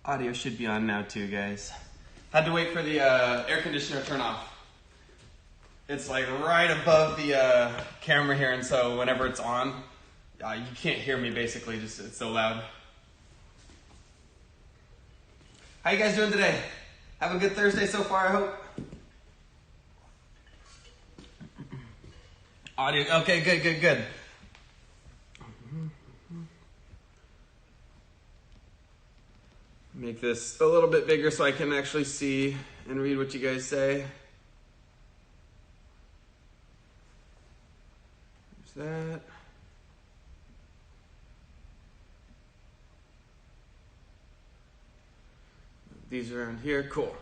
Audio should be on now too, guys. Had to wait for the air conditioner to turn off. It's like right above the camera here, and so whenever it's on, you can't hear me basically, just it's so loud. How you guys doing today? Have a good Thursday so far, I hope? Audio, okay, good. Make this a little bit bigger so I can actually see and read what you guys say. There's that. These around here, cool.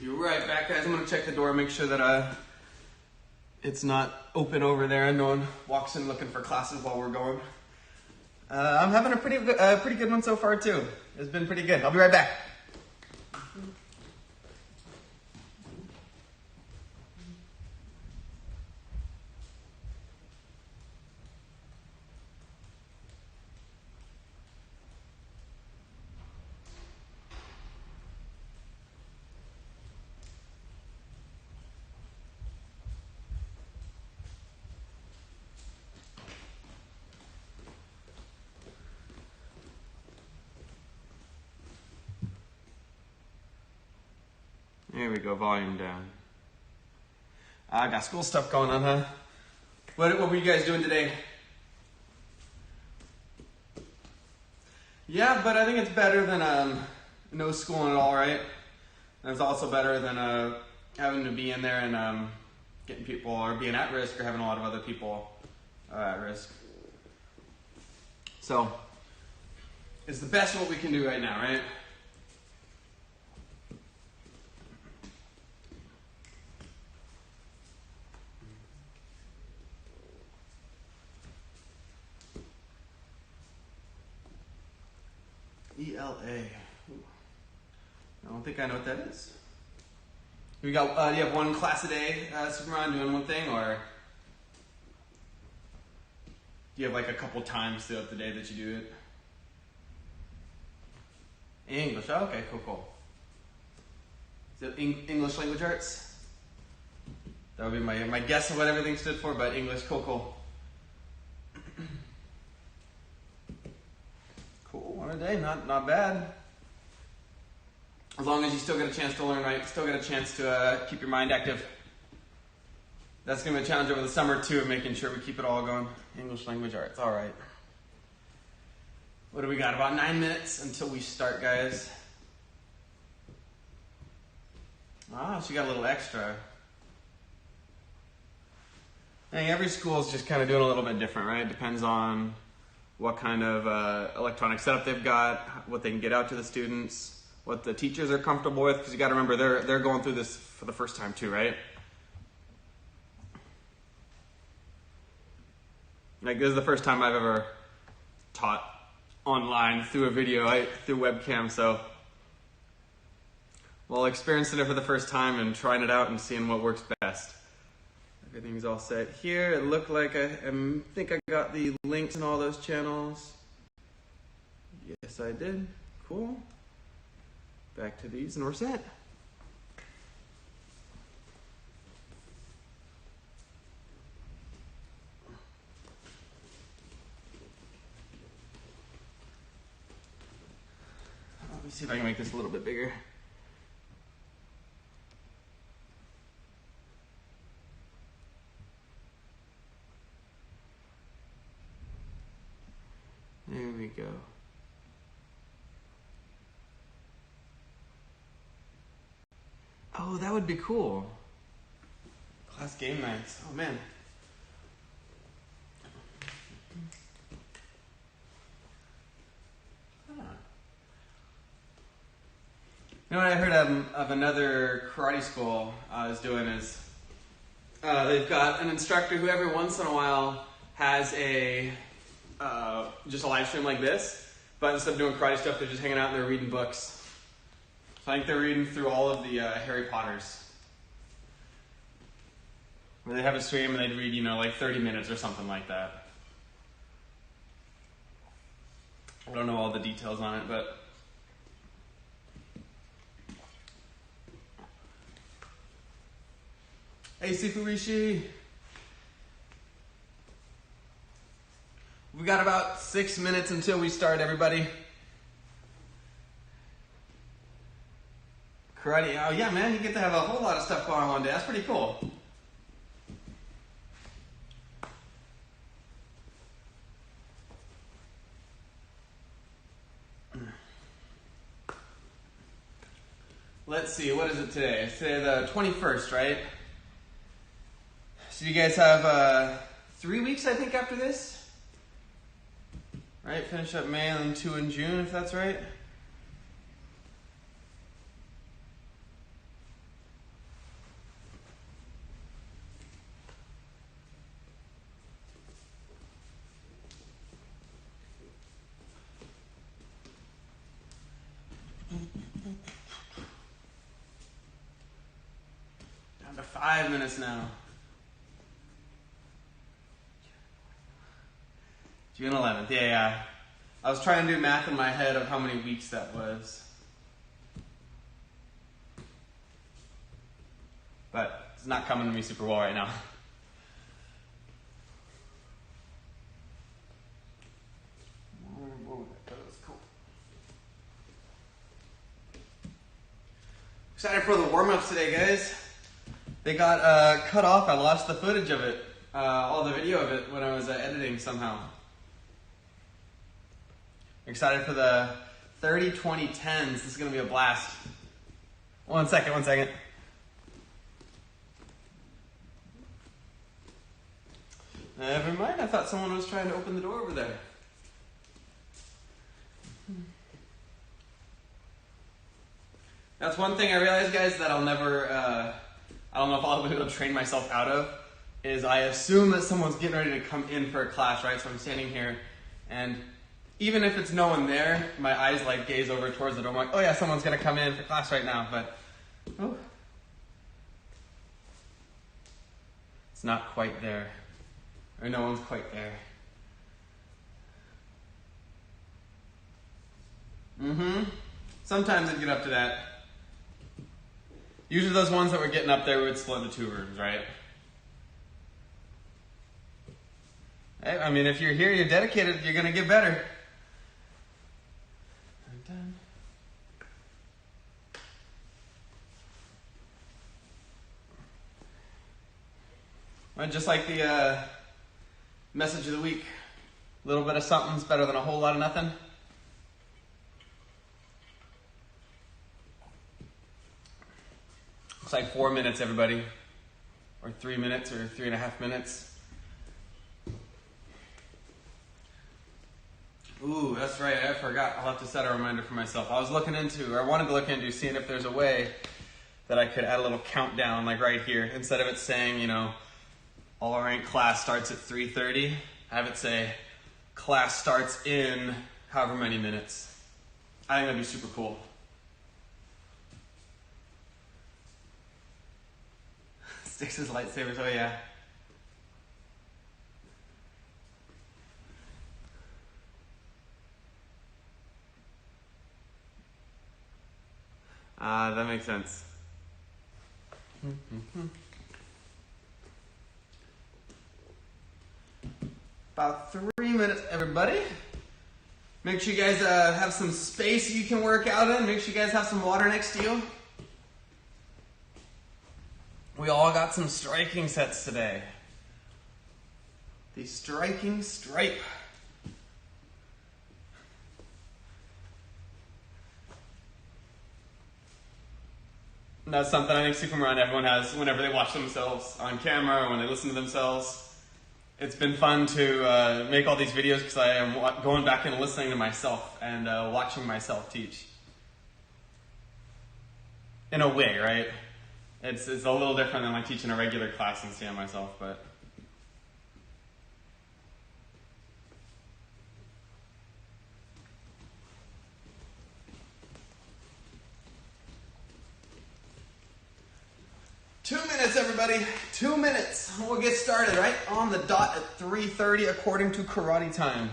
Be right back, guys. I'm gonna check the door, make sure that it's not open over there and no one walks in looking for classes while we're going. I'm having a pretty good one so far too. It's been pretty good. I'll be right back. There we go, volume down. I got school stuff going on, huh? What were you guys doing today? Yeah, but I think it's better than no schooling at all, right? And it's also better than having to be in there and getting people or being at risk or having a lot of other people at risk. So, it's the best of what we can do right now, right? ELA. Ooh. I don't think I know what that is. We got. Do you have one class a day, Superman, doing one thing, or do you have like a couple times throughout the day that you do it? English. Oh, okay, cool. Is it English language arts? That would be my guess of what everything stood for, but English, cool. Cool, one a day, not bad. As long as you still get a chance to learn, right? Still get a chance to keep your mind active. That's going to be a challenge over the summer too, making sure we keep it all going. English language arts, all right. What do we got? About 9 minutes until we start, guys. Ah, she got a little extra. I think every school is just kind of doing a little bit different, right? It depends on what kind of electronic setup they've got, what they can get out to the students, what the teachers are comfortable with, because you got to remember they're going through this for the first time too, right? Like this is the first time I've ever taught online through a video, through webcam, so well, experiencing it for the first time and trying it out and seeing what works best. Everything's all set here. It looked like I think I got the links in all those channels. Yes, I did. Cool. Back to these and we're set. Let me see if I can make this a little bit bigger. There we go. Oh, that would be cool. Class game nights. Oh, man. Huh. You know what I heard of another karate school is doing is they've got an instructor who every once in a while has just a live stream like this, but instead of doing karate stuff, they're just hanging out and they're reading books. So I think they're reading through all of the Harry Potters. Where they have a stream and they'd read, like 30 minutes or something like that. I don't know all the details on it, but hey, Sifu Rishi. We got about 6 minutes until we start, everybody. Karate. Oh yeah, man, you get to have a whole lot of stuff going on one day. That's pretty cool. Let's see, what is it today? It's today the 21st, right? So you guys have 3 weeks, I think, after this? Right, finish up May and then 2 in June, if that's right. Down to 5 minutes now. June 11th, yeah. I was trying to do math in my head of how many weeks that was. But it's not coming to me super well right now. That was cool. Excited for the warm-ups today, guys. They got cut off. I lost the footage of it, all the video of it when I was editing somehow. Excited for the 30-20-10s. This is going to be a blast. One second. Never mind, I thought someone was trying to open the door over there. That's one thing I realized, guys, that I'll never, I don't know if I'll be able to train myself out of, is I assume that someone's getting ready to come in for a class, right? So I'm standing here, and even if it's no one there, my eyes like gaze over towards the door. I'm like, oh yeah, someone's gonna come in for class right now, but it's not quite there, or no one's quite there. Sometimes I'd get up to that. Usually those ones that were getting up there, we would split the 2 rooms, right? Hey, I mean, if you're here, you're dedicated, you're gonna get better. Well, just like the message of the week, a little bit of something's better than a whole lot of nothing. Looks like 4 minutes, everybody, or 3 minutes, or 3.5 minutes. Ooh, that's right, I forgot. I'll have to set a reminder for myself. I wanted to look into seeing if there's a way that I could add a little countdown, like right here. Instead of it saying, you know, all rank class starts at 3:30, have it say, class starts in however many minutes. I think that'd be super cool. Styx's lightsabers, oh yeah. That makes sense. About 3 minutes, everybody. Make sure you guys have some space you can work out in. Make sure you guys have some water next to you. We all got some striking sets today. The striking stripe. And that's something I think Superman everyone has whenever they watch themselves on camera or when they listen to themselves. It's been fun to make all these videos because I am going back and listening to myself and watching myself teach. In a way, right? It's a little different than like teaching a regular class and seeing myself, but... Two minutes, everybody. 2 minutes. We'll get started, right? On the dot at 3:30 according to karate time.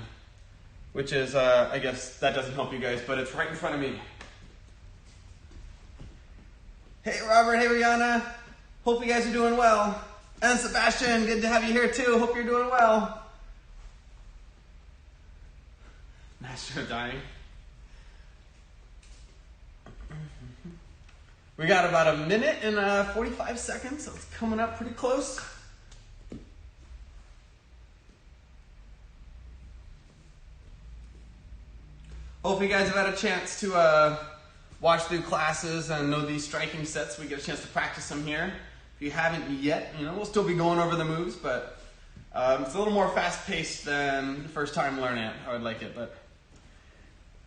which is, I guess that doesn't help you guys, but it's right in front of me. Hey Robert, hey Rihanna. Hope you guys are doing well. And Sebastian, good to have you here too. Hope you're doing well. Master of Dying. We got about a minute and 45 seconds, so it's coming up pretty close. Hope you guys have had a chance to watch through classes and know these striking sets. We get a chance to practice them here. If you haven't yet, we'll still be going over the moves, but it's a little more fast-paced than the first time learning it. I would like it, but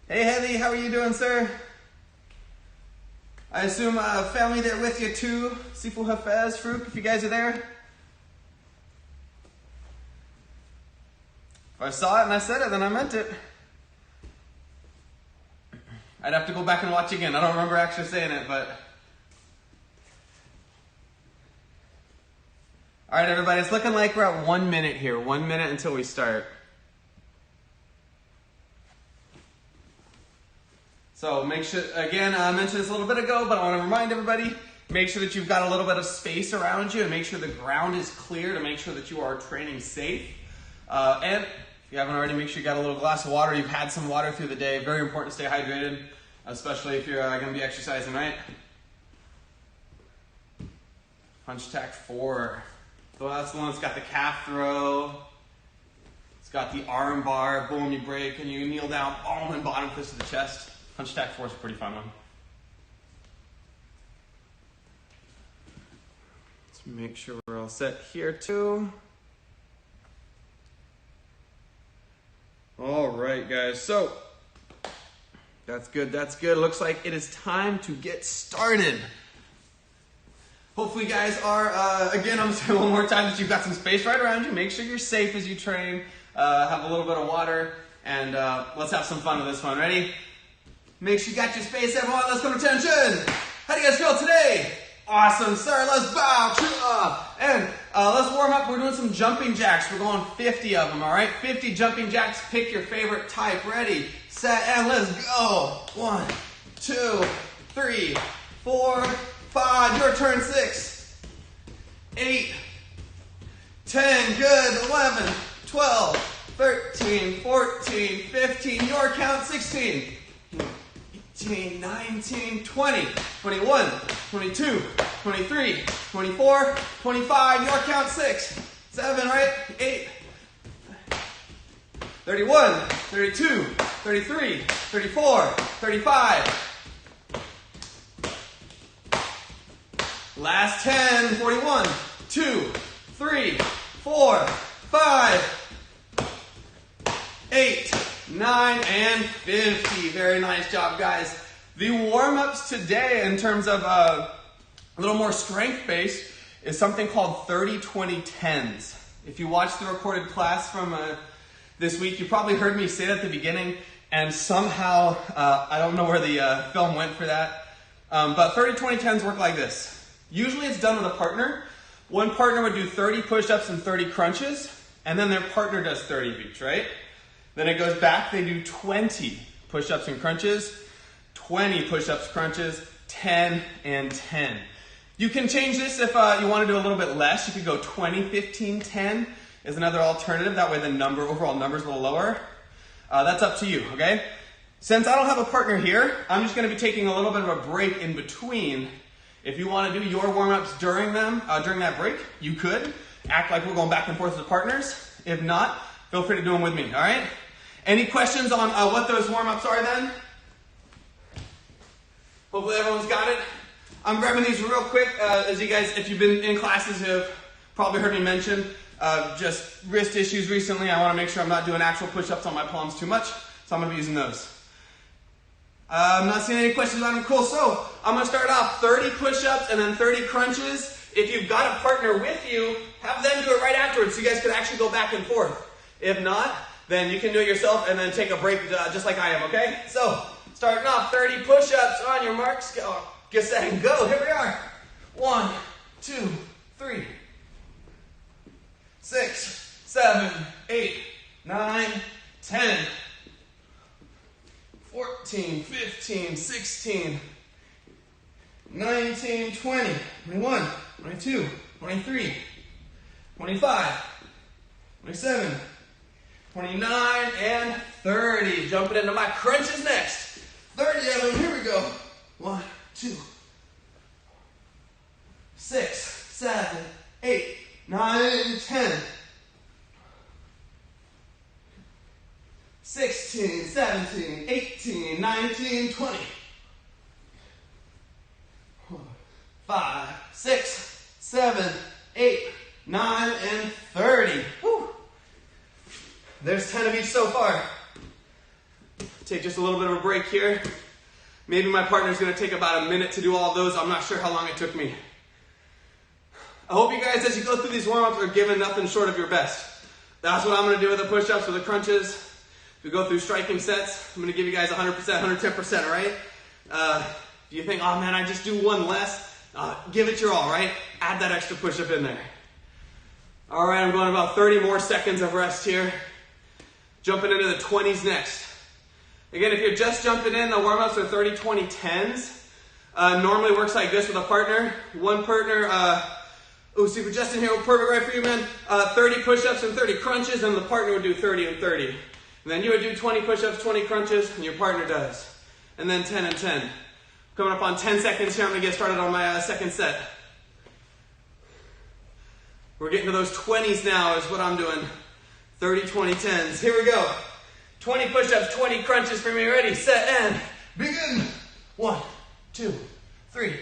hey, Heathy, how are you doing, sir? I assume family there with you too. Sifu Hafez, Farouk, if you guys are there. If I saw it and I said it, then I meant it. I'd have to go back and watch again. I don't remember actually saying it, but... All right, everybody, it's looking like we're at 1 minute here. 1 minute until we start. So make sure, again, I mentioned this a little bit ago, but I want to remind everybody, make sure that you've got a little bit of space around you and make sure the ground is clear to make sure that you are training safe. And if you haven't already, make sure you got a little glass of water. You've had some water through the day. Very important to stay hydrated, especially if you're going to be exercising, right? Punch tack 4. So that's the one that's got the calf throw. It's got the arm bar. Boom, you break and you kneel down, palm and bottom fist to the chest. Punch tack 4 is a pretty fun one. Let's make sure we're all set here too. All right, guys. So that's good. That's good. Looks like it is time to get started. Hopefully, you guys are, again, I'm going to say one more time that you've got some space right around you. Make sure you're safe as you train. Have a little bit of water, and let's have some fun with this one. Ready? Make sure you got your space, everyone. Let's go to attention. How do you guys feel today? Awesome, sir. Let's bow. And let's warm up. We're doing some jumping jacks. We're going 50 of them, all right? 50 jumping jacks. Pick your favorite type. Ready, set, and let's go. 1, 2, 3, 4, 5, your turn, 6, 8, 10, good, 11, 12, 13, 14, 15, your count, 16, 18, 19, 20, 21, 22, 23, 24, 25, your count, 6, 7, right, 8, 31, 32, 33, 34, 35, last 10, 41, 2, 3, 4, 5, 8, 9, and 50. Very nice job, guys. The warm-ups today, in terms of a little more strength-based, is something called 30-20-10s. If you watched the recorded class from this week, you probably heard me say it at the beginning, and somehow, I don't know where the film went for that, but 30-20-10s work like this. Usually it's done with a partner. One partner would do 30 push-ups and 30 crunches, and then their partner does 30 of each, right? Then it goes back, they do 20 push-ups and crunches, 20 push-ups, crunches, 10 and 10. You can change this if you want to do a little bit less. You could go 20, 15, 10 is another alternative. That way the overall number is a little lower. That's up to you, okay? Since I don't have a partner here, I'm just going to be taking a little bit of a break in between. If you want to do your warm-ups during that break, you could. Act like we're going back and forth as partners. If not, feel free to do them with me, all right? Any questions on what those warm-ups are then? Hopefully everyone's got it. I'm grabbing these real quick. As you guys, if you've been in classes, have probably heard me mention just wrist issues recently. I want to make sure I'm not doing actual push-ups on my palms too much, so I'm going to be using those. I'm not seeing any questions on them. Cool. So I'm going to start off 30 push-ups and then 30 crunches. If you've got a partner with you, have them do it right afterwards so you guys can actually go back and forth. If not, then you can do it yourself and then take a break just like I am, okay? So starting off 30 push-ups on your marks. Go. Get set and go. Here we are. 1, 2, 3, 6, 7, 8, 9, 10, 14, 15, 16, 19, 20, 21, 22, 23, 25, 27, 29, and 30. Jumping into my crunches next. 30 of them, here we go. 1, 2, 6, 7, 8, 9, 10. 16, 17, 18, 19, 20. 5, 6, 7, 8, 9, and 30. Whew. There's 10 of each so far. Take just a little bit of a break here. Maybe my partner's going to take about a minute to do all those. I'm not sure how long it took me. I hope you guys, as you go through these warm-ups, are giving nothing short of your best. That's what I'm going to do with the push-ups, with the crunches. If we go through striking sets, I'm going to give you guys 100%, 110%, all right? If you think, oh man, I just do one less, give it your all, right? Add that extra push-up in there. All right, I'm going about 30 more seconds of rest here. Jumping into the 20s next. Again, if you're just jumping in, the warm-ups are 30, 20, 10s. Normally works like this with a partner. One partner, super Justin here, perfect right for you, man. 30 push-ups and 30 crunches, and the partner would do 30 and 30. And then you would do 20 push-ups, 20 crunches, and your partner does. And then 10 and 10. Coming up on 10 seconds here, I'm going to get started on my second set. We're getting to those 20s now is what I'm doing. 30, 20, 10s. Here we go. 20 push-ups, 20 crunches for me. Ready, set, and begin. 1, 2, 3,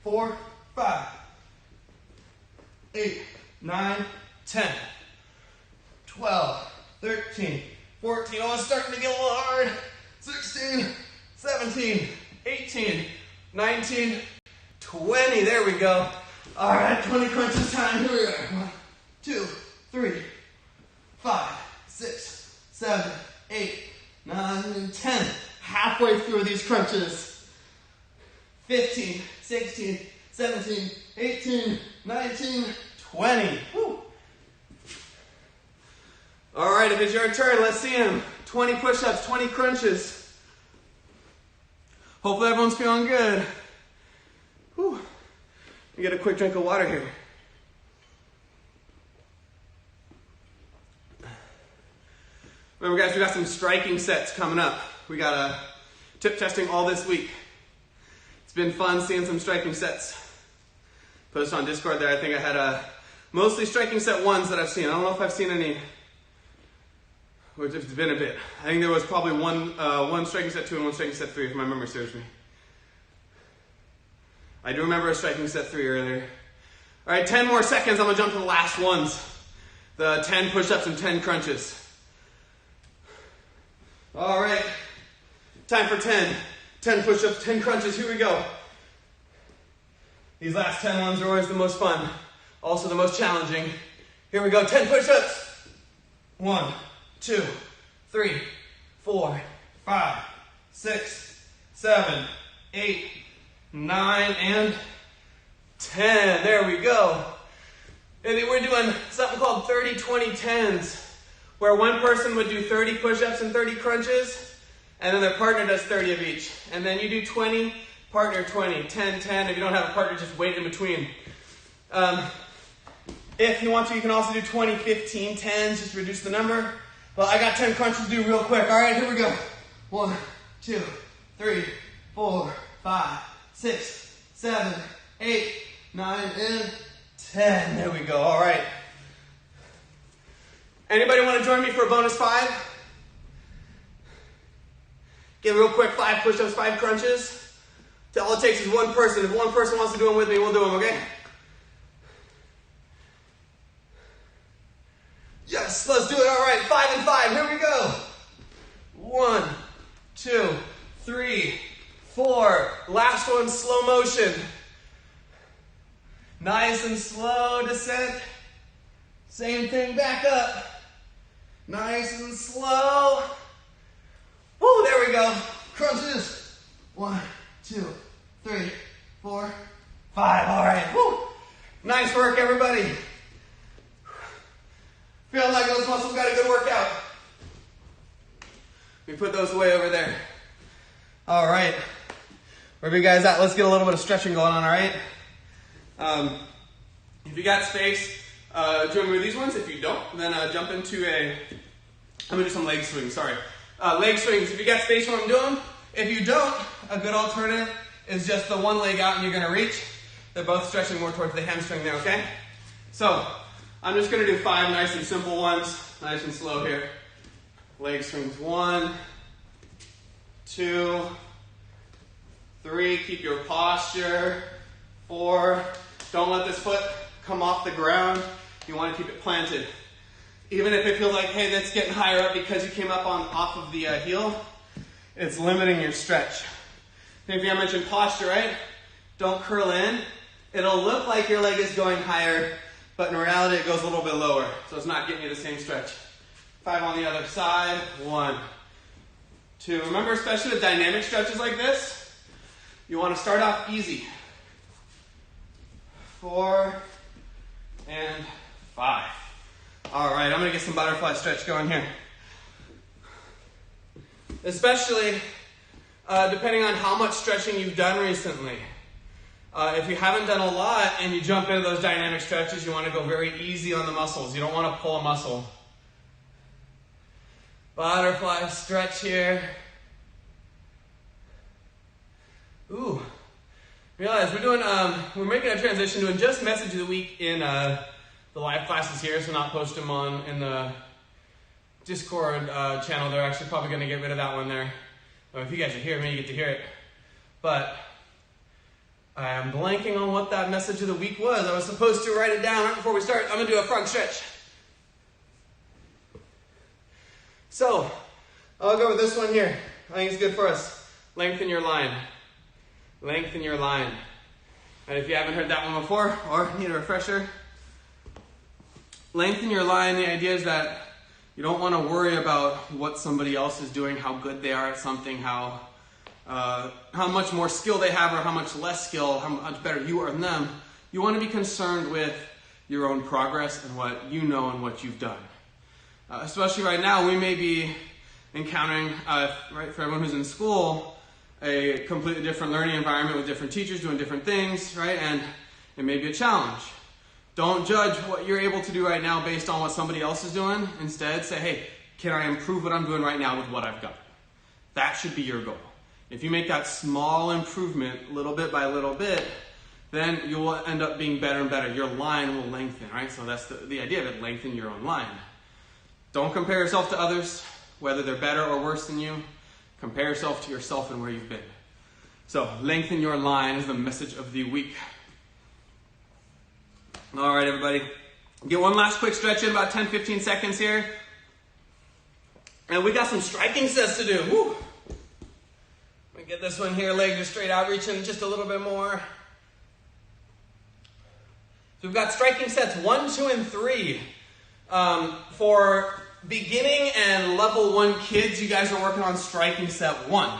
4, 5, 8, 9, 10, 12, 13, 14. Oh, it's starting to get a little hard. 16, 17, 18, 19, 20. There we go. All right, 20 crunches time. Here we are. 1, 2, 3, 5, 6, 7, 8, 9, and 10. Halfway through these crunches. 15, 16, 17, 18, 19, 20. Woo. All right, if it's your turn, let's see them. 20 push-ups, 20 crunches. Hopefully everyone's feeling good. Whew. Let me get a quick drink of water here. Remember guys, we got some striking sets coming up. We got tip testing all this week. It's been fun seeing some striking sets. Post on Discord there, I think I had mostly striking set ones that I've seen. I don't know if I've seen any, which it's been a bit. I think there was probably one striking set 2 and one striking set 3 if my memory serves me. I do remember a striking set 3 earlier. All right, 10 more seconds, I'm gonna jump to the last ones. The 10 push-ups and 10 crunches. All right, time for 10. 10 push-ups, 10 crunches, here we go. These last 10 ones are always the most fun, also the most challenging. Here we go, 10 push-ups. 1, 2, 3, 4, 5, 6, 7, 8, 9, and 10. There we go. And then we're doing something called 30, 20, 10s, where one person would do 30 push-ups and 30 crunches, and then their partner does 30 of each. And then you do 20, partner 20, 10, 10. If you don't have a partner, just wait in between. If you want to, you can also do 20, 15, 10s, just reduce the number. Well, I got 10 crunches to do real quick. All right, here we go. 1, 2, 3, 4, 5, 6, 7, 8, 9, and 10. There we go. All right. Anybody want to join me for a bonus 5? Get real quick, 5 push-ups, 5 crunches. All it takes is one person. If one person wants to do them with me, we'll do them, okay? Yes, let's do it. All right, 5 and 5. Here we go. 1, 2, 3, 4. Last one, slow motion. Nice and slow descent. Same thing, back up. Nice and slow. Woo, there we go. Crunches. 1, 2, 3, 4, 5. All right. Woo. Nice work, everybody. Feeling like those muscles got a good workout. We put those away over there. All right. Wherever you guys at, let's get a little bit of stretching going on, all right? If you got space, join me with these ones. If you don't, then jump into I'm gonna do some leg swings, sorry. Leg swings, if you got space for what I'm doing. If you don't, a good alternative is just the one leg out and you're gonna reach. They're both stretching more towards the hamstring there, okay? So, I'm just gonna do 5 nice and simple ones, nice and slow here. Leg swings, 1, 2, 3, keep your posture, 4, don't let this foot come off the ground. You want to keep it planted. Even if it feels like, hey, that's getting higher up because you came up off of the heel, it's limiting your stretch. Maybe I mentioned posture, right? Don't curl in. It'll look like your leg is going higher, but in reality it goes a little bit lower, so it's not getting you the same stretch. 5 on the other side, 1, 2. Remember, especially with dynamic stretches like this, you want to start off easy. 4 and 5. All right, I'm gonna get some butterfly stretch going here. Especially depending on how much stretching you've done recently. If you haven't done a lot and you jump into those dynamic stretches, you want to go very easy on the muscles. You don't want to pull a muscle. Butterfly stretch here. Ooh. Realize we're making a transition doing just message of the week in the live classes here, so not post them in the Discord channel. They're actually probably going to get rid of that one there. Well, if you guys are here, maybe you get to hear it. But I am blanking on what that message of the week was. I was supposed to write it down right before we start. I'm going to do a front stretch. So, I'll go with this one here. I think it's good for us. Lengthen your line. Lengthen your line. And if you haven't heard that one before or need a refresher, lengthen your line. The idea is that you don't want to worry about what somebody else is doing, how good they are at something, how much more skill they have or how much less skill, how much better you are than them. You want to be concerned with your own progress and what you know and what you've done. Especially right now, we may be encountering, right, for everyone who's in school, a completely different learning environment with different teachers doing different things, right? And it may be a challenge. Don't judge what you're able to do right now based on what somebody else is doing. Instead, say, hey, can I improve what I'm doing right now with what I've got? That should be your goal. If you make that small improvement, little bit by little bit, then you will end up being better and better. Your line will lengthen, right? So that's the idea of it, lengthen your own line. Don't compare yourself to others, whether they're better or worse than you. Compare yourself to yourself and where you've been. So, lengthen your line is the message of the week. All right, everybody. Get one last quick stretch in, about 10-15 seconds here. And we got some striking sets to do. Woo. Let me get this one here, leg just straight out, reaching just a little bit more. So we've got striking sets 1, 2, and 3. For beginning and level 1 kids, you guys are working on striking set 1.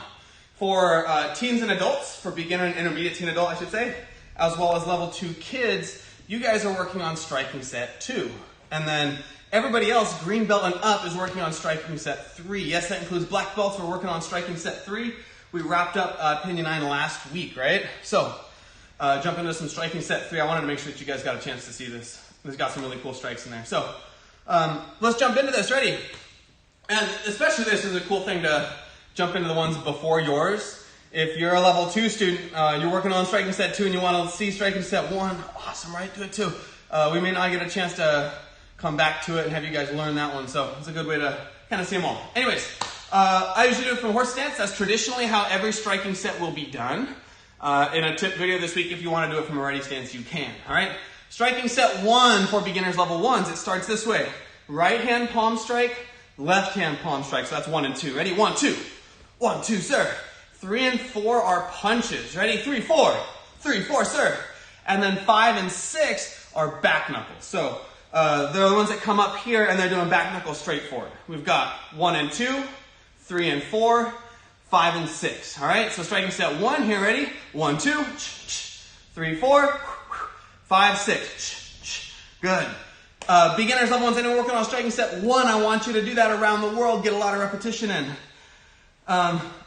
For teens and adults, for beginner and intermediate teen adult, I should say, as well as level 2 kids, you guys are working on striking set 2. And then everybody else, green belt and up, is working on striking set 3. Yes, that includes black belts. We're working on striking set 3. We wrapped up Pinion 9 last week, right? So, jump into some striking set 3. I wanted to make sure that you guys got a chance to see this. It's got some really cool strikes in there. So, let's jump into this. Ready? And especially this is a cool thing to jump into the ones before yours. If you're a level 2 student, you're working on striking set 2 and you want to see striking set 1, awesome, right? Do it too. We may not get a chance to come back to it and have you guys learn that one. So it's a good way to kind of see them all. Anyways, I usually do it from horse stance. That's traditionally how every striking set will be done. In a tip video this week, if you want to do it from a ready stance, you can. All right. Striking set 1 for beginners level 1s, it starts this way. Right hand palm strike, left hand palm strike. So that's 1 and 2. Ready? 1, 2. 1, 2, sir. 3 and 4 are punches. Ready? 3, 4. 3, 4, sir. And then 5 and 6 are back knuckles. So they're the ones that come up here and they're doing back knuckles straight forward. We've got 1 and 2, 3 and 4, 5 and 6. All right, so striking set 1 here. Ready? 1, 2, 3, 4, 5, 6. Good. Beginners level 1s, anyone working on striking set 1, I want you to do that around the world. Get a lot of repetition in.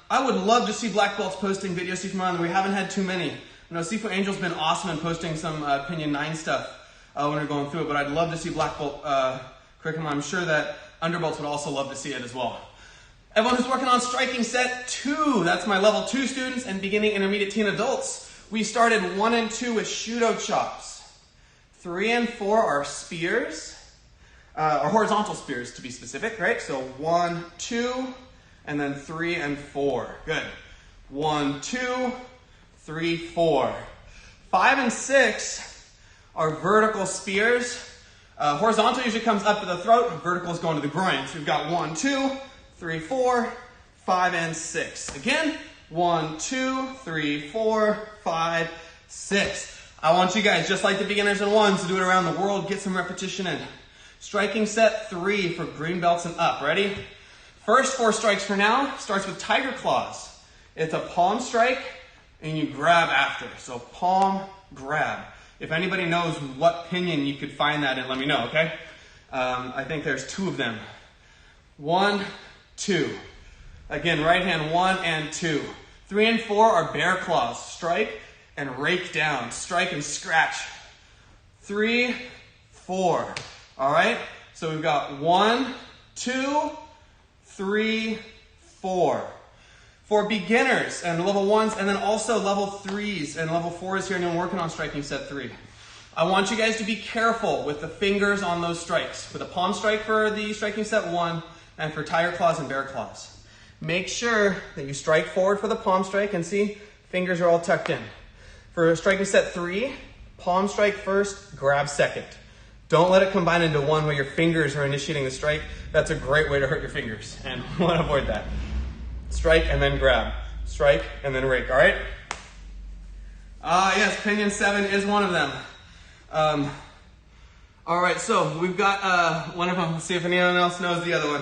I would love to see black belts posting videos Sifu on. We haven't had too many. Sifu Angel's been awesome in posting some Pinyin 9 stuff when we're going through it, but I'd love to see black belt curriculum. I'm sure that underbelts would also love to see it as well. Everyone who's working on striking set 2, that's my level 2 students and beginning intermediate teen adults. We started 1 and 2 with Shudo chops. 3 and 4 are spears, or horizontal spears to be specific, right? So 1, 2, and then 3 and 4. Good. 1, 2, 3, 4. 5 and 6 are vertical spears. Horizontal usually comes up to the throat. Vertical is going to the groin. So we've got 1, 2, 3, 4, 5, and 6. Again, 1, 2, 3, 4, 5, 6. I want you guys, just like the beginners and ones, to do it around the world. Get some repetition in. Striking set 3 for green belts and up. Ready? First 4 strikes for now starts with tiger claws. It's a palm strike and you grab after. So palm, grab. If anybody knows what pinyin you could find that in, let me know, okay? I think there's 2 of them. 1, 2. Again, right hand 1 and 2. 3 and 4 are bear claws. Strike and rake down. Strike and scratch. 3, 4. All right? So we've got 1, 2, 3, 4. For beginners and level 1s and then also level 3s and level 4s here and I'm working on striking set 3. I want you guys to be careful with the fingers on those strikes. For the palm strike for the striking set 1 and for tiger claws and bear claws. Make sure that you strike forward for the palm strike and see fingers are all tucked in. For striking set 3, palm strike first, grab second. Don't let it combine into one where your fingers are initiating the strike. That's a great way to hurt your fingers and we want to avoid that. Strike and then grab. Strike and then rake, all right? Yes, Pinyin 7 is one of them. All right, so we've got one of them. Let's see if anyone else knows the other one.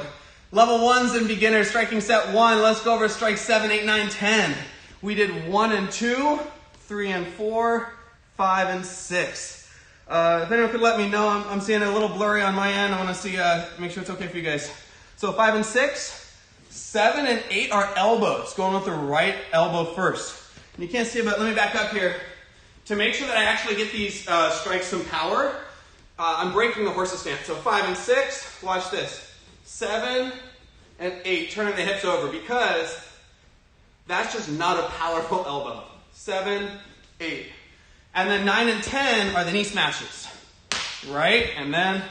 Level 1s and beginners, striking set 1. Let's go over strike 7, 8, 9, 10. We did 1 and 2, 3 and 4, 5 and 6. If anyone could let me know, I'm seeing it a little blurry on my end. I want to see, make sure it's okay for you guys. So 5 and 6. 7 and 8 are elbows, going with the right elbow first. And you can't see it, but let me back up here. To make sure that I actually get these strikes some power, I'm breaking the horse's stance. So 5 and 6, watch this. 7 and 8, turning the hips over because that's just not a powerful elbow. 7, 8. And then 9 and 10 are the knee smashes. Right, and then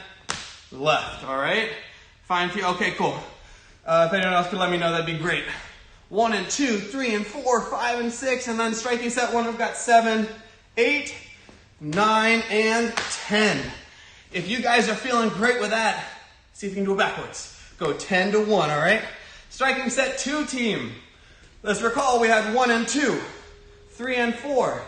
left, all right? Fine for you, okay, cool. If anyone else could let me know, that'd be great. 1 and 2, 3 and 4, 5 and 6, and then striking set 1, we've got 7, 8, 9, and 10. If you guys are feeling great with that, see if you can do it backwards. Go 10 to 1, all right? Striking set 2 team. Let's recall we had 1 and 2, 3 and 4,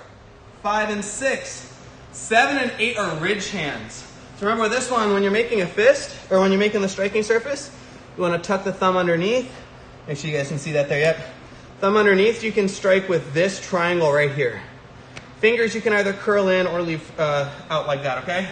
5 and 6, 7 and 8 are ridge hands. So remember this one, when you're making a fist, or when you're making the striking surface, you want to tuck the thumb underneath. Make sure you guys can see that there yet. Thumb underneath, you can strike with this triangle right here. Fingers you can either curl in or leave out like that, okay?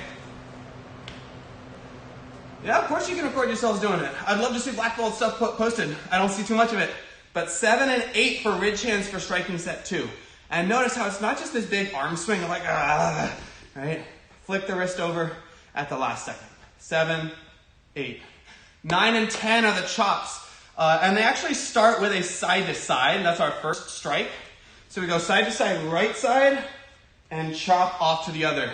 Yeah, of course you can record yourselves doing it. I'd love to see black belt stuff posted. I don't see too much of it. But 7 and 8 for ridge hands for striking set 2. And notice how it's not just this big arm swing of like, right? Flick the wrist over at the last second. 7, 8. 9 and 10 are the chops. And they actually start with a side to side. That's our first strike. So we go side to side, right side, and chop off to the other.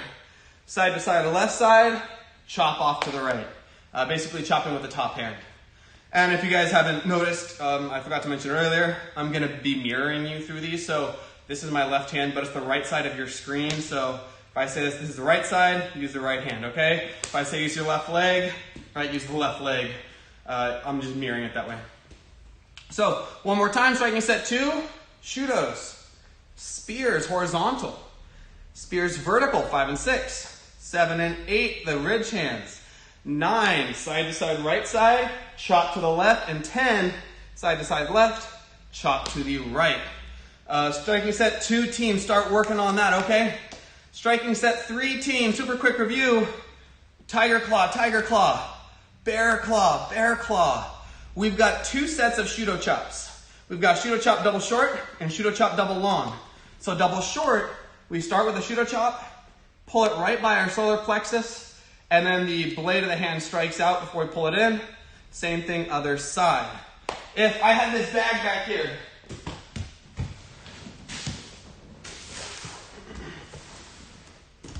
Side to side, left side, chop off to the right. Basically chopping with the top hand. And if you guys haven't noticed, I forgot to mention earlier, I'm going to be mirroring you through these. So this is my left hand, but it's the right side of your screen. So if I say this is the right side, use the right hand, okay? If I say use your left leg, right, use the left leg. I'm just mirroring it that way. So one more time, striking set 2, Shudos. Spears, horizontal. Spears, vertical, 5 and 6. 7 and 8, the ridge hands. 9, side to side, right side, chop to the left. And 10, side to side, left, chop to the right. Striking set 2 team, start working on that, okay? Striking set 3 team, super quick review. Tiger claw, bear claw, bear claw. We've got 2 sets of Shudo chops. we've got Shudo chop double short and Shudo chop double long. So double short, we start with a Shudo chop, pull it right by our solar plexus, and then the blade of the hand strikes out before we pull it in. Same thing other side. If I had this bag back here,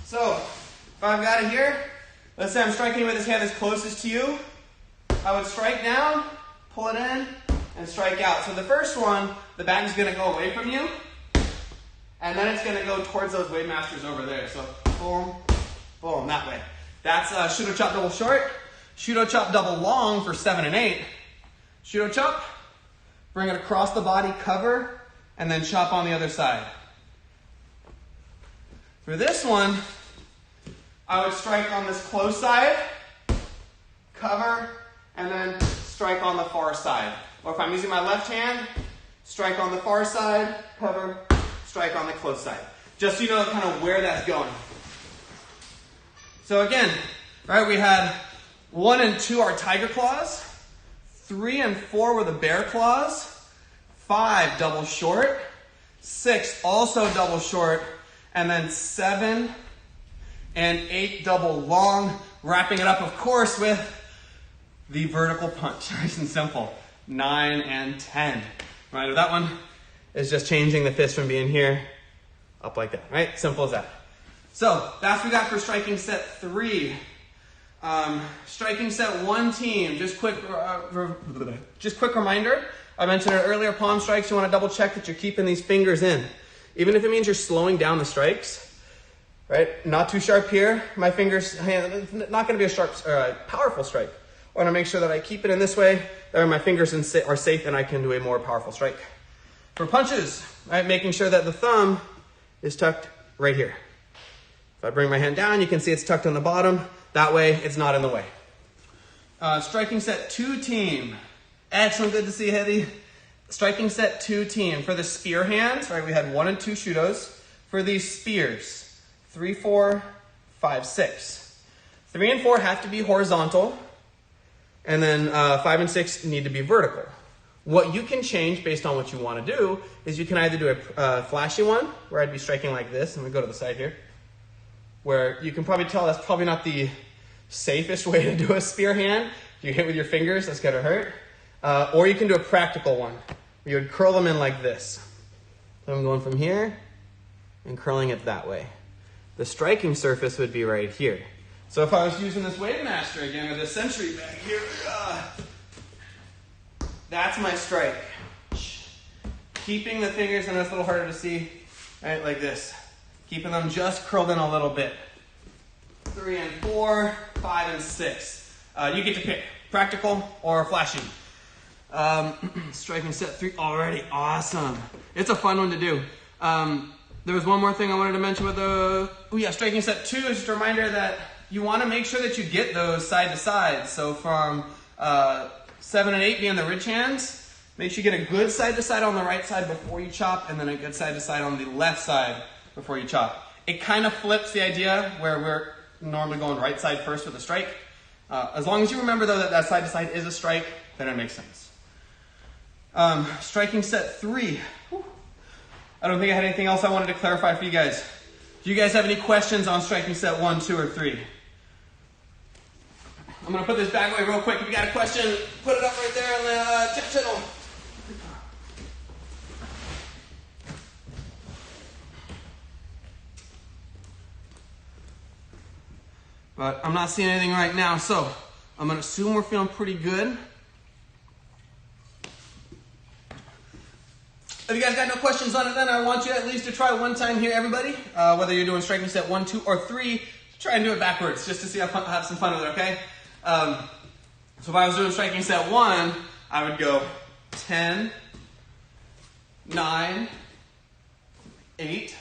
so if I've got it here, let's say I'm striking with this hand that's closest to you, I would strike down, pull it in, and strike out. So the first one, the bag is going to go away from you, and then it's going to go towards those Wave Masters over there. So boom, boom, that way. That's Shudo chop double short. Shudo chop double long for 7 and 8. Shudo chop, bring it across the body, cover, and then chop on the other side. For this one, I would strike on this close side, cover, and then strike on the far side. Or if I'm using my left hand, strike on the far side, cover, strike on the close side. Just so you know kind of where that's going. So again, right, we had 1 and 2 are tiger claws, 3 and 4 were the bear claws, 5 double short, 6 also double short, and then 7 and 8 double long, wrapping it up, of course, with the vertical punch. Nice and simple. 9 and 10. Right, that one is just changing the fist from being here up like that, right? Simple as that. So that's what we got for striking set 3. Striking set 1 team, just quick reminder. I mentioned it earlier, palm strikes, you want to double check that you're keeping these fingers in. Even if it means you're slowing down the strikes, right? Not too sharp here. My fingers, not going to be a sharp, powerful strike. I want to make sure that I keep it in this way, that my fingers are safe and I can do a more powerful strike. For punches, right, making sure that the thumb is tucked right here. If I bring my hand down, you can see it's tucked on the bottom. That way, it's not in the way. Striking set 2 team. Excellent, good to see, Hedy. Striking set 2 team. For the spear hands, right, we had 1 and 2 Shudos. For these spears, 3, 4, 5, 6. 3 and 4 have to be horizontal. And then 5 and 6 need to be vertical. What you can change based on what you want to do is you can either do a flashy one, where I'd be striking like this, and we go to the side here, where you can probably tell that's probably not the safest way to do a spear hand. If you hit with your fingers, that's going to hurt. Or you can do a practical one, where you would curl them in like this. So I'm going from here and curling it that way. The striking surface would be right here. So if I was using this Wave Master again, or this Century bag here, that's my strike. Keeping the fingers, and it's a little harder to see, right, like this. Keeping them just curled in a little bit. 3 and 4, 5 and 6. You get to pick, practical or flashy. Striking set 3 already, awesome. It's a fun one to do. There was one more thing I wanted to mention with the, striking set 2 is just a reminder that you want to make sure that you get those side to side. So from 7 and 8 being the rich hands, make sure you get a good side to side on the right side before you chop, and then a good side to side on the left side before you chop. It kind of flips the idea where we're normally going right side first with a strike. As long as you remember though that side to side is a strike, then it makes sense. Striking set 3. Whew. I don't think I had anything else I wanted to clarify for you guys. Do you guys have any questions on striking set 1, 2, or 3? I'm going to put this back away real quick. If you got a question, put it up right there on the chat channel. But I'm not seeing anything right now, so I'm going to assume we're feeling pretty good. If you guys got no questions on it, then I want you at least to try one time here, everybody. Whether you're doing striking set 1, 2, or 3, try and do it backwards just to see have some fun with it, okay? So if I was doing striking set 1, I would go 10, 9, 8,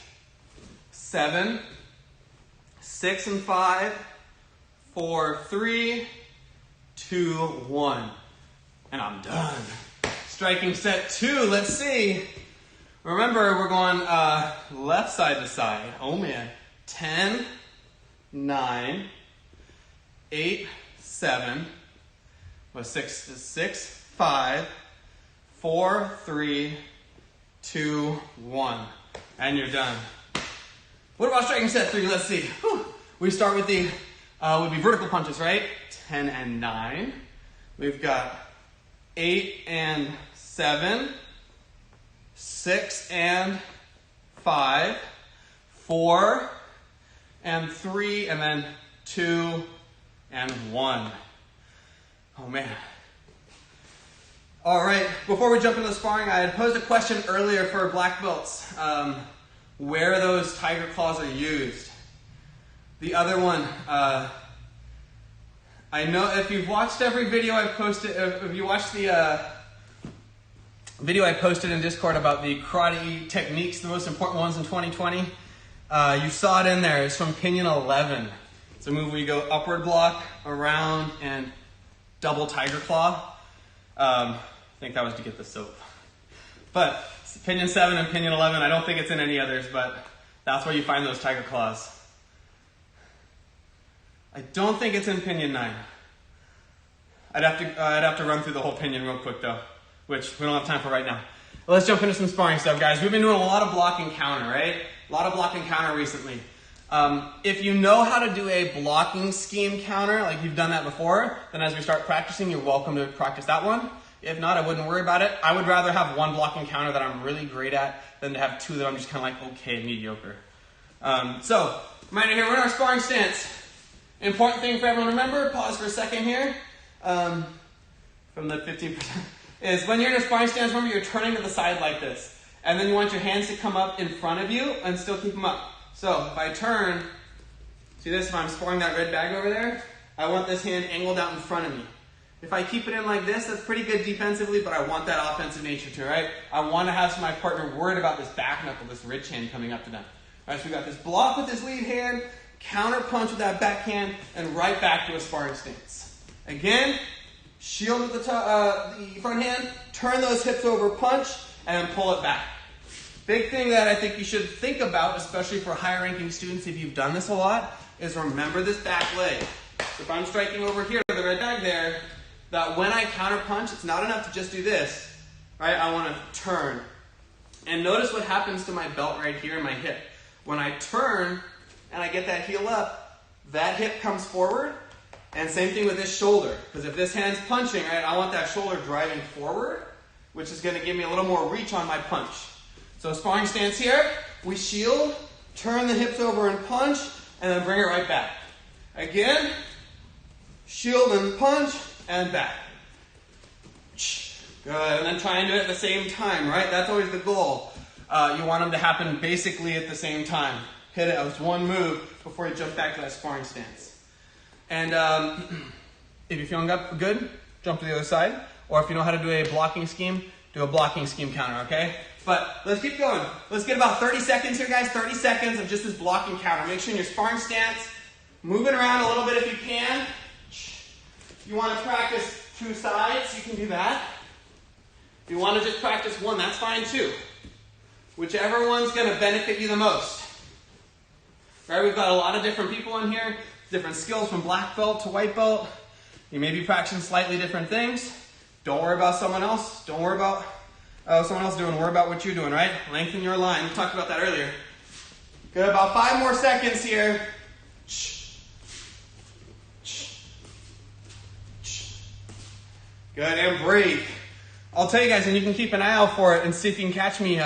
7, 6 and 5, 4, 3, 2, 1. And I'm done. Striking set 2, let's see. Remember, we're going left side to side. Oh man. 10, 9, 8, 7, 6 is 6, 5, 4, 3, 2, 1. And you're done. What about striking set 3? Let's see. Whew. We start with the, would be vertical punches, right? 10 and 9. We've got 8 and 7. 6 and 5. 4 and 3, and then 2 and 1. Oh man. All right, before we jump into the sparring, I had posed a question earlier for black belts, where those tiger claws are used. The other one, I know if you've watched every video I've posted, if you watched the video I posted in Discord about the karate techniques, the most important ones in 2020, you saw it in there. It's from Pinion 11. It's a move where you go upward block, around, and double tiger claw. I think that was to get the soap. But Pinion 7 and Pinion 11, I don't think it's in any others, but that's where you find those tiger claws. I don't think it's in Pinion 9. I'd have to run through the whole pinion real quick though, which we don't have time for right now. But let's jump into some sparring stuff, guys. We've been doing a lot of block and counter, right? A lot of block and counter recently. If you know how to do a blocking scheme counter, like you've done that before, then as we start practicing, you're welcome to practice that one. If not, I wouldn't worry about it. I would rather have one blocking counter that I'm really great at than to have two that I'm just kind of like, okay, mediocre. So, reminder here, we're in our sparring stance. Important thing for everyone to remember, pause for a second here, from the 15%, is when you're in a sparring stance, remember you're turning to the side like this. And then you want your hands to come up in front of you and still keep them up. So if I turn, see this, if I'm sparring that red bag over there, I want this hand angled out in front of me. If I keep it in like this, that's pretty good defensively, but I want that offensive nature too, right? I want to have my partner worried about this back knuckle, this rich hand coming up to them. All right, so we got this block with this lead hand, counter punch with that backhand, and right back to a sparring stance. Again, shield with the front hand, turn those hips over, punch, and then pull it back. Big thing that I think you should think about, especially for higher ranking students if you've done this a lot, is remember this back leg. So if I'm striking over here with the red bag there, that when I counter punch, it's not enough to just do this, right? I want to turn. And notice what happens to my belt right here in my hip. When I turn and I get that heel up, that hip comes forward, and same thing with this shoulder. Because if this hand's punching, right, I want that shoulder driving forward, which is going to give me a little more reach on my punch. So sparring stance here, we shield, turn the hips over and punch, and then bring it right back. Again, shield and punch, and back. Good, and then try and do it at the same time, right? That's always the goal. You want them to happen basically at the same time. Hit it as one move before you jump back to that sparring stance. And if you're feeling good, jump to the other side. Or if you know how to do a blocking scheme, do a blocking scheme counter, okay? But let's keep going. Let's get about 30 seconds here, guys. 30 seconds of just this blocking counter. Make sure in your sparring stance, moving around a little bit if you can. If you want to practice two sides, you can do that. If you want to just practice one, that's fine too. Whichever one's going to benefit you the most. Right, we've got a lot of different people in here, different skills from black belt to white belt. You may be practicing slightly different things. Don't worry about someone else. Don't worry about someone else doing. Worry about what you're doing, right? Lengthen your line. We talked about that earlier. Good, about 5 more seconds here. Good, and breathe. I'll tell you guys, and you can keep an eye out for it and see if you can catch me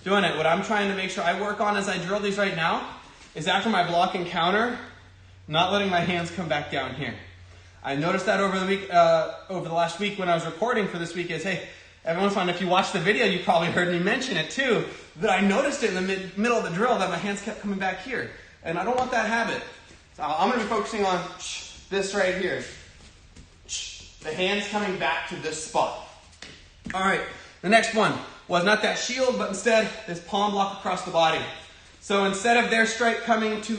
doing it. What I'm trying to make sure I work on as I drill these right now is after my block and counter, not letting my hands come back down here. I noticed that over the week, over the last week when I was recording for this week is, hey, everyone's fine. If you watched the video, you probably heard me mention it too, that I noticed it in the middle of the drill that my hands kept coming back here. And I don't want that habit. So I'm going to be focusing on this right here. The hands coming back to this spot. All right, the next one was not that shield, but instead this palm block across the body. So instead of their strike coming to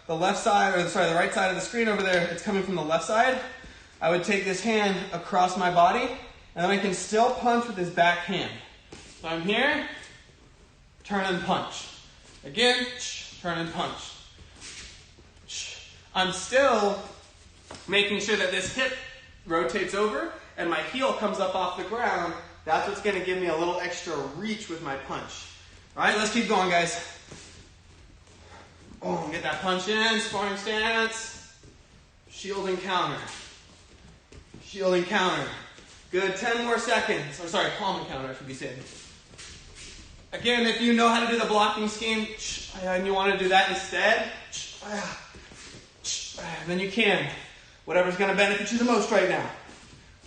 the left side, or sorry, the right side of the screen over there, it's coming from the left side. I would take this hand across my body, and then I can still punch with this back hand. So I'm here, turn and punch. Again, turn and punch. I'm still making sure that this hip rotates over and my heel comes up off the ground That's what's gonna give me a little extra reach with my punch. All right, let's keep going, guys. Oh, get that punch in, sparring stance. Shield and counter. Shield and counter. Good, 10 more seconds. Or sorry, palm and counter, I should be saying. Again, if you know how to do the blocking scheme, and you want to do that instead, then you can. Whatever's going to benefit you the most right now.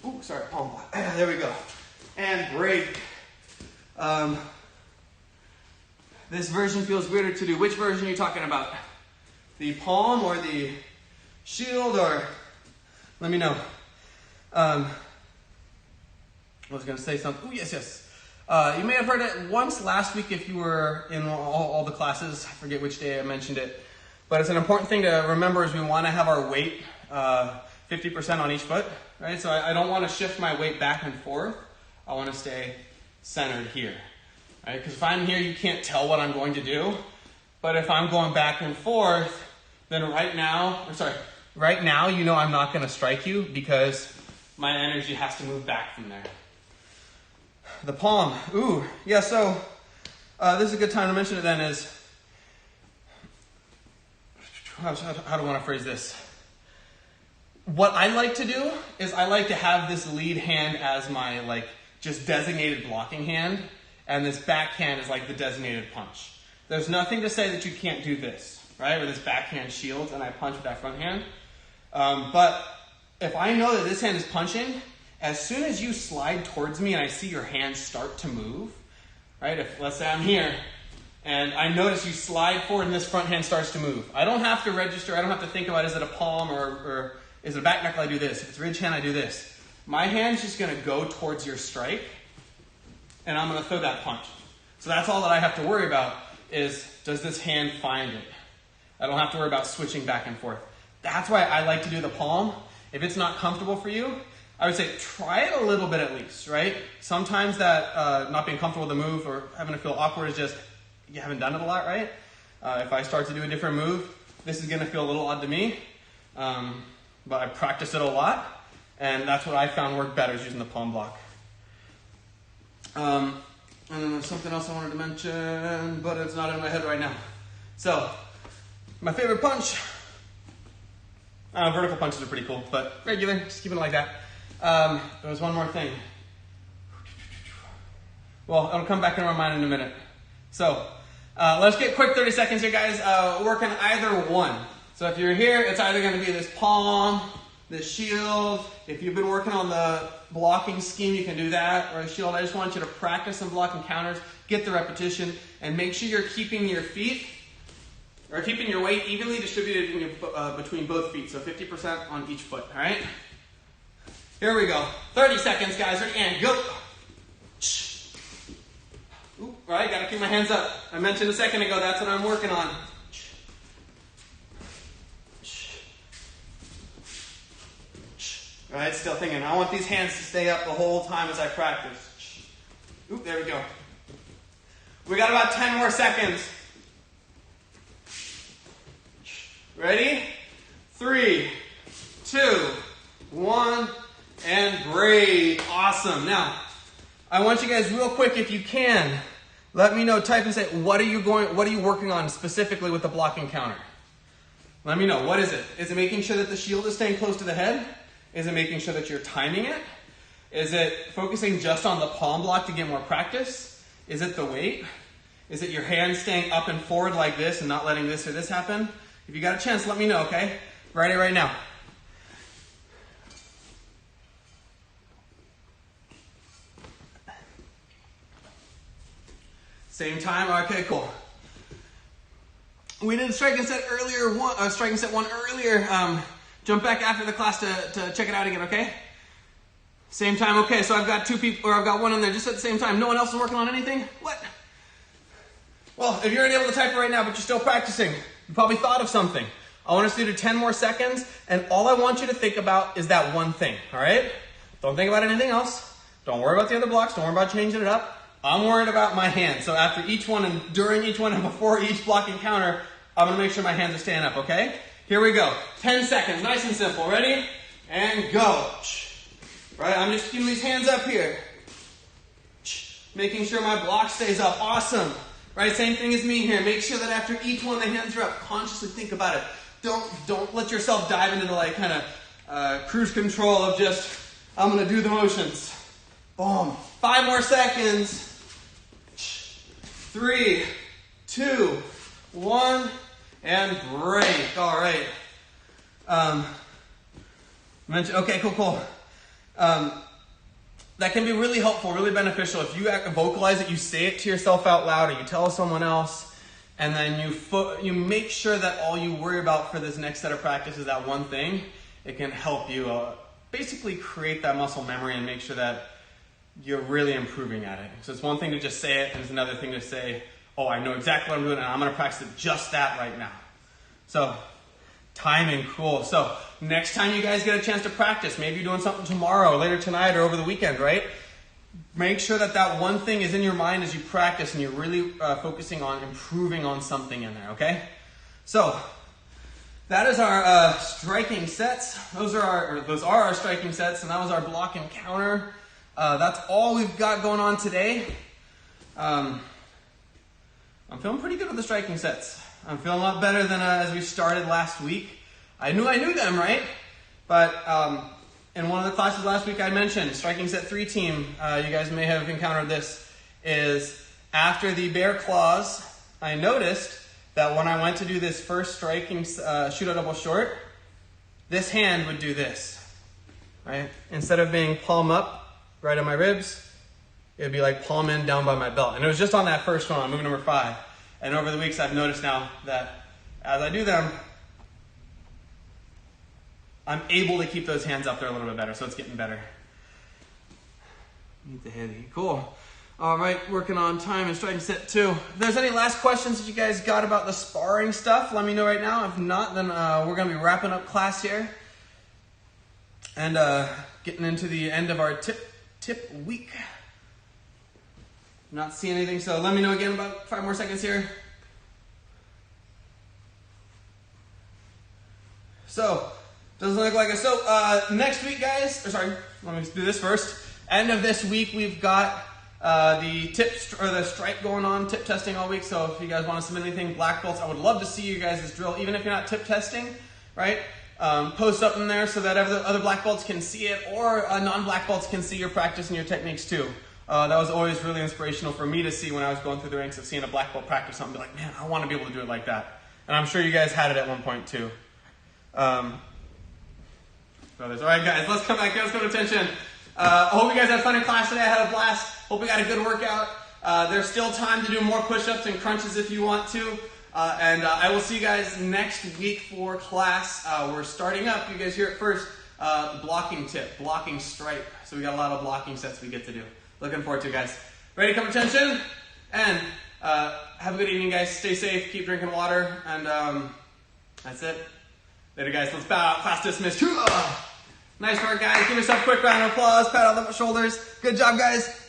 Ooh, sorry, palm block. There we go. And break. This version feels weirder to do. Which version are you talking about? The palm or the shield, or let me know. I was going to say something. Oh, yes. You may have heard it once last week if you were in all the classes. I forget which day I mentioned it. But it's an important thing to remember is we want to have our weight 50% on each foot, right? So I don't want to shift my weight back and forth. I want to stay centered here, right? Because if I'm here, you can't tell what I'm going to do. But if I'm going back and forth, then right now, you know I'm not going to strike you because my energy has to move back from there. The palm, ooh, yeah, so this is a good time to mention it then is, how do I want to phrase this? What I like to do is I like to have this lead hand as my just designated blocking hand, and this back hand is like the designated punch. There's nothing to say that you can't do this, right? Where this backhand shields and I punch with that front hand. But if I know that this hand is punching, as soon as you slide towards me and I see your hand start to move, right? If let's say I'm here and I notice you slide forward and this front hand starts to move. I don't have to register, I don't have to think about is it a palm or is it a back knuckle, I do this. If it's ridge hand, I do this. My hand's just gonna go towards your strike and I'm gonna throw that punch. So that's all that I have to worry about is, does this hand find it? I don't have to worry about switching back and forth. That's why I like to do the palm. If it's not comfortable for you, I would say try it a little bit at least, right? Sometimes that not being comfortable with the move or having to feel awkward is just, you haven't done it a lot, right? If I start to do a different move, this is gonna feel a little odd to me, but I practice it a lot, and that's what I found worked better is using the palm block. And then there's something else I wanted to mention, but it's not in my head right now. So, my favorite punch, vertical punches are pretty cool, but regular, just keep it like that. There was one more thing. Well, it'll come back into my mind in a minute. So, let's get quick 30 seconds here, guys. Working either one. So if you're here, it's either going to be this palm, this shield. If you've been working on the blocking scheme, you can do that, or a shield. I just want you to practice some blocking counters, get the repetition, and make sure you're keeping your feet, or keeping your weight evenly distributed between both feet. So 50% on each foot, all right? Here we go. 30 seconds, guys, and go. Ooh, all right, gotta keep my hands up. I mentioned a second ago, that's what I'm working on. All right, still thinking. I want these hands to stay up the whole time as I practice. Oop, there we go. We got about 10 more seconds. Ready? 3, 2, 1, and break. Awesome. Now, I want you guys real quick, if you can, let me know, type and say, what are you working on specifically with the blocking counter? Let me know. What is it? Is it making sure that the shield is staying close to the head? Is it making sure that you're timing it? Is it focusing just on the palm block to get more practice? Is it the weight? Is it your hand staying up and forward like this and not letting this or this happen? If you got a chance, let me know, okay? Write it right now. Same time? Okay, cool. We did striking set earlier, striking set one earlier. Jump back after the class to check it out again, okay? Same time, okay, so I've got two people, or I've got one in there just at the same time. No one else is working on anything? What? Well, if you're unable to type it right now, but you're still practicing, you probably thought of something. I want us to do 10 more seconds, and all I want you to think about is that one thing, all right? Don't think about anything else. Don't worry about the other blocks. Don't worry about changing it up. I'm worried about my hands. So after each one and during each one and before each blocking counter, I'm gonna make sure my hands are staying up, okay? Here we go. 10 seconds, nice and simple. Ready? And go. Right, I'm just keeping these hands up here. Making sure my block stays up. Awesome. Right, same thing as me here. Make sure that after each one the hands are up. Consciously think about it. Don't let yourself dive into like kind of cruise control of just, I'm going to do the motions. Boom. 5 more seconds. 3, 2, 1, and break. All right. Okay, cool. That can be really helpful, really beneficial. If you vocalize it, you say it to yourself out loud, or you tell someone else, and then you make sure that all you worry about for this next set of practice is that one thing. It can help you basically create that muscle memory and make sure that you're really improving at it. So it's one thing to just say it, and it's another thing to say, oh, I know exactly what I'm doing, and I'm going to practice just that right now. So timing, cool. So next time you guys get a chance to practice, maybe you're doing something tomorrow, later tonight, or over the weekend, right? Make sure that that one thing is in your mind as you practice and you're really focusing on improving on something in there, okay? So that is our striking sets. Those are our striking sets, and that was our block and counter. That's all we've got going on today. I'm feeling pretty good with the striking sets. I'm feeling a lot better than as we started last week. I knew them, right? But in one of the classes last week I mentioned, striking set 3 team, you guys may have encountered this, is after the bear claws, I noticed that when I went to do this first striking shoot-out double short, this hand would do this, right? Instead of being palm up right on my ribs, it would be like palm in down by my belt. And it was just on that first one, on move number 5. And over the weeks, I've noticed now that as I do them, I'm able to keep those hands up there a little bit better, so it's getting better. Meet the heavy. Cool. All right, working on time and striking set 2. If there's any last questions that you guys got about the sparring stuff, let me know right now. If not, then we're going to be wrapping up class here and getting into the end of our tip week. Not seeing anything, so let me know again about 5 more seconds here. So, doesn't look like it. So, next week, guys, let me do this first. End of this week, we've got the the strike going on, tip testing all week. So, if you guys want to submit anything, black belts, I would love to see you guys' drill, even if you're not tip testing, right? Post up in there so that other black belts can see it, or non-black belts can see your practice and your techniques too. That was always really inspirational for me to see when I was going through the ranks of seeing a black belt practice something, be like, man, I want to be able to do it like that. And I'm sure you guys had it at one point too. All right, guys, let's come back. Let's go to attention. I hope you guys had fun in class today. I had a blast. Hope we got a good workout. There's still time to do more push-ups and crunches if you want to. And I will see you guys next week for class. We're starting up. You guys hear it first. Blocking tip, blocking stripe. So we got a lot of blocking sets we get to do. Looking forward to it, guys. Ready to come attention? And have a good evening, guys. Stay safe. Keep drinking water. And that's it. Later, guys. Let's bow out. Class dismissed. Nice work, guys. Give yourself a quick round of applause. Pat on the shoulders. Good job, guys.